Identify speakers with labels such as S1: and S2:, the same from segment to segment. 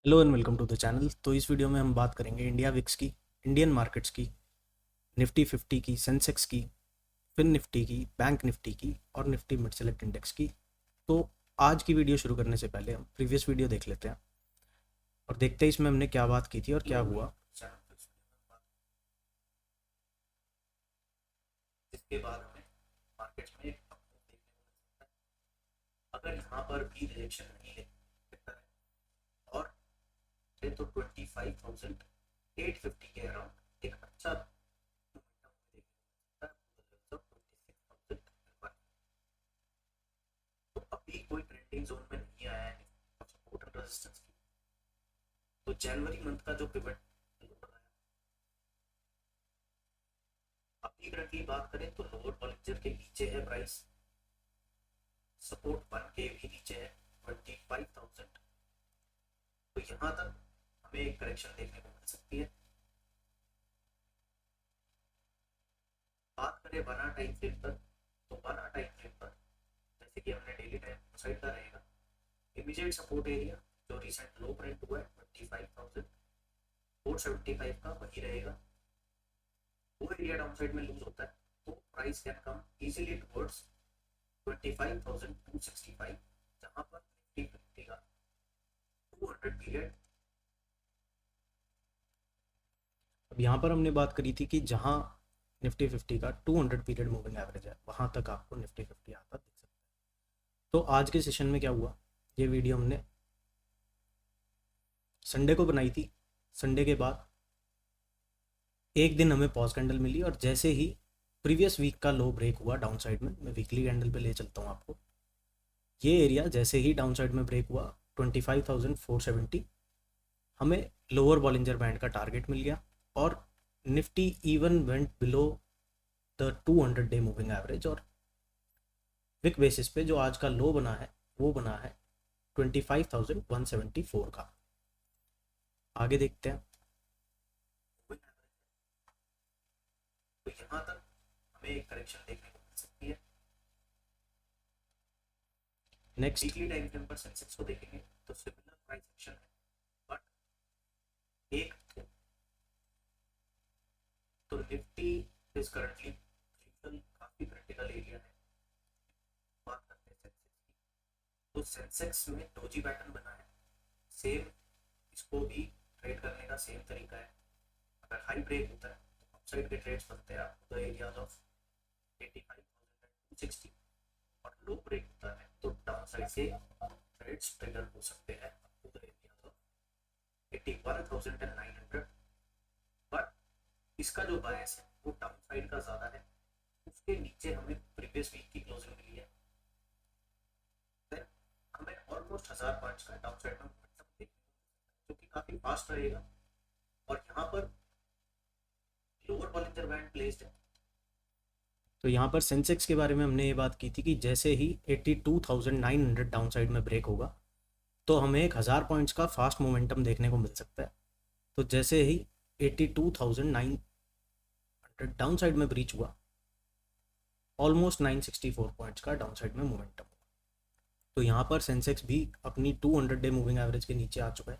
S1: Hello and welcome to the channel. तो इस video में हम बात करेंगे इंडिया विक्स की, इंडियन मार्केट्स की, निफ्टी 50 की, सेंसेक्स की, फिन निफ्टी की, बैंक निफ्टी की और निफ्टी मिड सेलेक्ट इंडेक्स की। तो आज की वीडियो शुरू करने से पहले हम प्रीवियस वीडियो देख लेते हैं और देखते हैं इसमें हमने क्या बात की थी और क्या हुआ। इसके बाद हमें मार्केट्स में अगर यहाँ पर भी रिजेक्शन नहीं लेता है और तो 25,850 के अराउंड एक अच्छा तो अभी कोई ट्रेंडिंग जोन में नहीं आया है सपोर्ट एंड रेजिस्टेंस की। तो जनवरी मंथ का जो पिवट अभी करंटली बात करें तो लोअर बॉलिंजर के नीचे है प्राइस, सपोर्ट बन के भी नीचे है 25,000। तो यहाँ तक हमें एक करेक्शन देखने को मिल सकती है। बात करें बना टाइम फ्रेम पर, तो बना टाइम फ्रेम पर जैसे कि हमने डेली टाइम साइड का रहेगा इमीडिएट सपोर्ट एरिया जो रिसेंट लो प्रिंट हुआ है 25,475 का वही रहेगा। वो एरिया डाउन साइड में लूज होता है तो price can come easily towards 25,265 जहां पर निफ्टी 50 का 200 पीरियड। अब यहाँ पर हमने बात करी थी कि जहाँ निफ्टी 50 का 200 पीरियड मूविंग एवरेज है वहाँ तक आपको निफ्टी 50 आता दिख सकता है। तो आज के सेशन में क्या हुआ, ये वीडियो हमने संडे को बनाई थी। संडे के बाद एक दिन हमें पॉज कैंडल मिली और जैसे ही प्रीवियस वीक का लो ब्रेक हुआ डाउन साइड में, मैं वीकली कैंडल पे ले चलता हूँ आपको। ये एरिया जैसे ही डाउन साइड में ब्रेक हुआ 25,470 हमें लोअर बॉलिंजर बैंड का टारगेट मिल गया और Nifty even went below the 200 day moving average और विक बेसिस पे जो आज का लो बना है वो बना है 25,174 का। आगे देखते हैं। तो यहाँ तक हमें एक करेक्शन देखने को मिल सकती है। नेक्स्ट वीकली टाइम फ्रेम पर सेंसेक्स को देखेंगे तो सिमिलर प्राइस एक्शन है बट एक तो निफ्टी इज करंटली काफी क्रिटिकल एरिया है। बात करते हैं सेंसेक्स की, तो सेंसेक्स में डोजी पैटर्न बना है सेम, इसको भी ट्रेड करने का सेम तरीका है। अगर हाई ब्रेक होता है तो अपसाइड के ट्रेड्स बनते हैं आपको द एरियाज ऑफ 85,260 और लो ब्रेक होता है तो डाउन साइड से ट्रेड्स ट्रिगर हो सकते हैं आपको द एरियाज ऑफ 81,900। बट इसका जो बायस है वो डाउन साइड का ज्यादा है, उसके नीचे हमें प्रीवियस वीक की क्लोजिंग मिली है। देन हमें ऑलमोस्ट 1000 पॉइंट्स का डाउन साइड में जो कि काफी फास्ट रहेगा और यहाँ पर लोअर बॉलिंजर बैंड प्लेस्ड है। तो यहाँ पर सेंसेक्स के बारे में हमने ये बात की थी कि जैसे ही 82,900 डाउन साइड में ब्रेक होगा तो हमें 1000 पॉइंट्स का फास्ट मोमेंटम देखने को मिल सकता है। तो जैसे ही 82,900 डाउन साइड में ब्रीच हुआ ऑलमोस्ट 964 पॉइंट्स का डाउन साइड में मोमेंटम। तो यहाँ पर सेंसेक्स भी अपनी 200 डे मूविंग एवरेज के नीचे आ चुका है।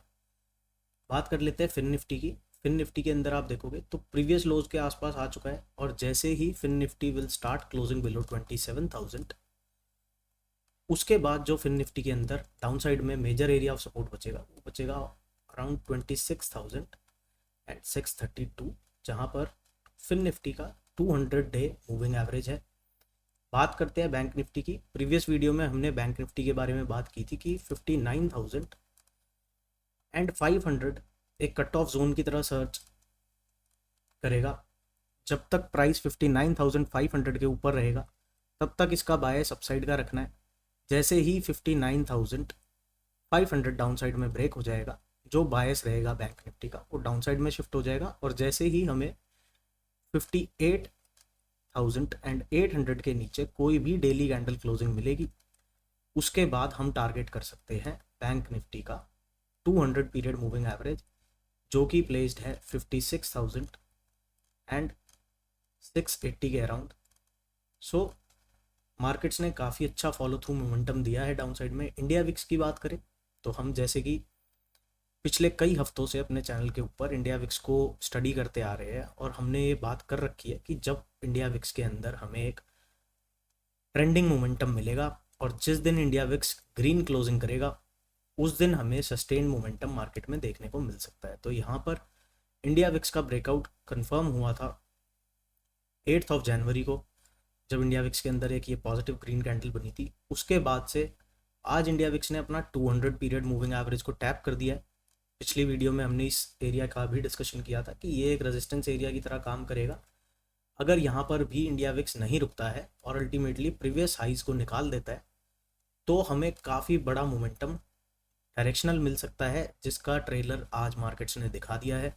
S1: बात कर लेते हैं फिन निफ्टी की। फिन निफ्टी के अंदर आप देखोगे तो प्रीवियस लोज के आसपास आ चुका है और जैसे ही fin Nifty will start closing below 27,000 उसके बाद जो फिन निफ्टी के अंदर डाउन साइड में मेजर एरिया ऑफ सपोर्ट बचेगा वो बचेगा अराउंड 26,632 जहां पर फिन निफ्टी का 200 डे मूविंग एवरेज है। बात करते हैं बैंक निफ्टी की। प्रीवियस वीडियो में हमने बैंक निफ्टी के बारे में बात की थी कि 59,500 एक कट ऑफ जोन की तरह सर्च करेगा। जब तक प्राइस 59,500 के ऊपर रहेगा तब तक इसका बायस अपसाइड का रखना है। जैसे ही 59,500 डाउन साइड में ब्रेक हो जाएगा जो बायस रहेगा बैंक निफ्टी का वो डाउन साइड में शिफ्ट हो जाएगा और जैसे ही हमें 58,800 के नीचे कोई भी डेली कैंडल क्लोजिंग मिलेगी उसके बाद हम टारगेट कर सकते हैं बैंक निफ्टी का 200 पीरियड मूविंग एवरेज जो कि प्लेस्ड है 56,680 के अराउंड। सो मार्केट्स ने काफ़ी अच्छा फॉलो थ्रू मोमेंटम दिया है डाउन साइड में। इंडिया विक्स की बात करें तो हम जैसे कि
S2: पिछले कई हफ्तों से अपने चैनल के ऊपर इंडिया विक्स को स्टडी करते आ रहे हैं और हमने ये बात कर रखी है कि जब इंडिया विक्स के अंदर हमें एक ट्रेंडिंग मोमेंटम मिलेगा और जिस दिन इंडिया विक्स ग्रीन क्लोजिंग करेगा उस दिन हमें सस्टेन मोमेंटम मार्केट में देखने को मिल सकता है। तो यहाँ पर इंडिया विक्स का ब्रेकआउट कंफर्म हुआ था 8 जनवरी को, जब इंडिया विक्स के अंदर एक ये पॉजिटिव ग्रीन कैंडल बनी थी। उसके बाद से आज इंडिया विक्स ने अपना 200 पीरियड मूविंग एवरेज को टैप कर दिया है। पिछली वीडियो में हमने इस एरिया का भी डिस्कशन किया था कि ये एक रेजिस्टेंस एरिया की तरह काम करेगा। अगर यहाँ पर भी इंडिया विक्स नहीं रुकता है और अल्टीमेटली प्रीवियस हाइज को निकाल देता है तो हमें काफ़ी बड़ा मोमेंटम डायरेक्शनल मिल सकता है, जिसका ट्रेलर आज मार्केट्स ने दिखा दिया है।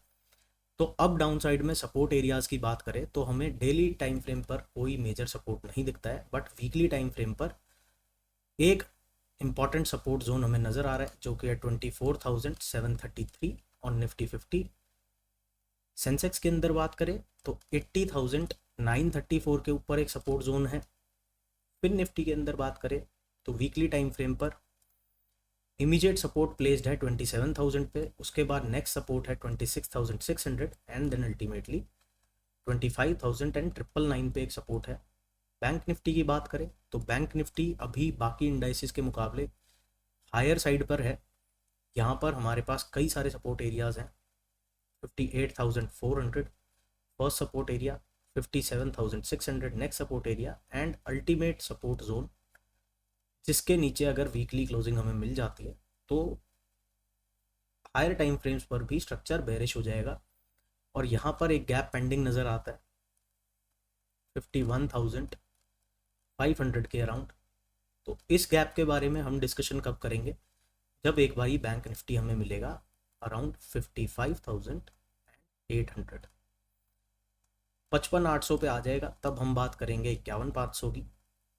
S2: तो अब डाउन साइड में सपोर्ट एरियाज की बात करें तो हमें डेली टाइम फ्रेम पर कोई मेजर सपोर्ट नहीं दिखता है, बट वीकली टाइम फ्रेम पर एक इंपॉर्टेंट सपोर्ट जोन हमें नज़र आ रहा है जो कि है 24,733 और निफ्टी 50। सेंसेक्स के अंदर बात करें तो 80,934 के ऊपर एक सपोर्ट जोन है। फिर निफ्टी के अंदर बात करें तो वीकली टाइम फ्रेम पर इमीडिएट सपोर्ट प्लेस्ड है 27,000 पे, उसके बाद नेक्स्ट सपोर्ट है 26,600 एंड देन अल्टीमेटली 25,000 एंड 999 पे एक सपोर्ट है। बैंक निफ्टी की बात करें तो बैंक निफ्टी अभी बाकी इंडाइसिस के मुकाबले हायर साइड पर है। यहाँ पर हमारे पास कई सारे सपोर्ट एरियाज हैं। 58,400 first support area, 57,600 next support area and ultimate support zone, जिसके नीचे अगर वीकली क्लोजिंग हमें मिल जाती है तो हायर टाइम फ्रेम्स पर भी स्ट्रक्चर बेरिश हो जाएगा। और यहाँ पर एक गैप पेंडिंग नज़र आता है 51,500 के अराउंड। तो इस गैप के बारे में हम डिस्कशन कब करेंगे, जब एक बारी बैंक निफ्टी हमें मिलेगा अराउंड 55,800, 55,800 पे आ जाएगा, तब हम बात करेंगे 51,500 की।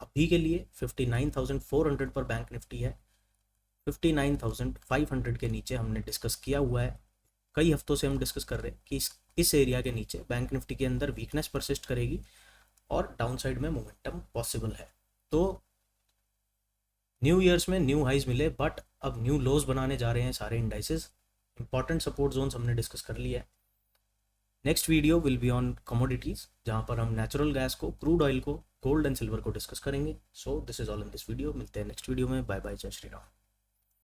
S2: अभी के लिए 59,400 पर बैंक निफ्टी है। 59,500 के नीचे हमने डिस्कस किया हुआ है, कई हफ्तों से हम डिस्कस कर रहे हैं कि इस एरिया के नीचे बैंक निफ्टी के अंदर वीकनेस परसिस्ट करेगी और डाउन साइड में मोमेंटम पॉसिबल है। तो न्यू ईयर्स में न्यू हाइज मिले, बट अब न्यू लोज बनाने जा रहे हैं सारे इंडाइसेस। इंपॉर्टेंट सपोर्ट जोन्स हमने डिस्कस कर लिया है। Next video will be on commodities, जहाँ पर हम नेचुरल गैस को, क्रूड ऑयल को, गोल्ड एंड सिल्वर को डिस्कस करेंगे। So this is all in this video. मिलते हैं नेक्स्ट वीडियो में। बाय बाय, जय श्री राम।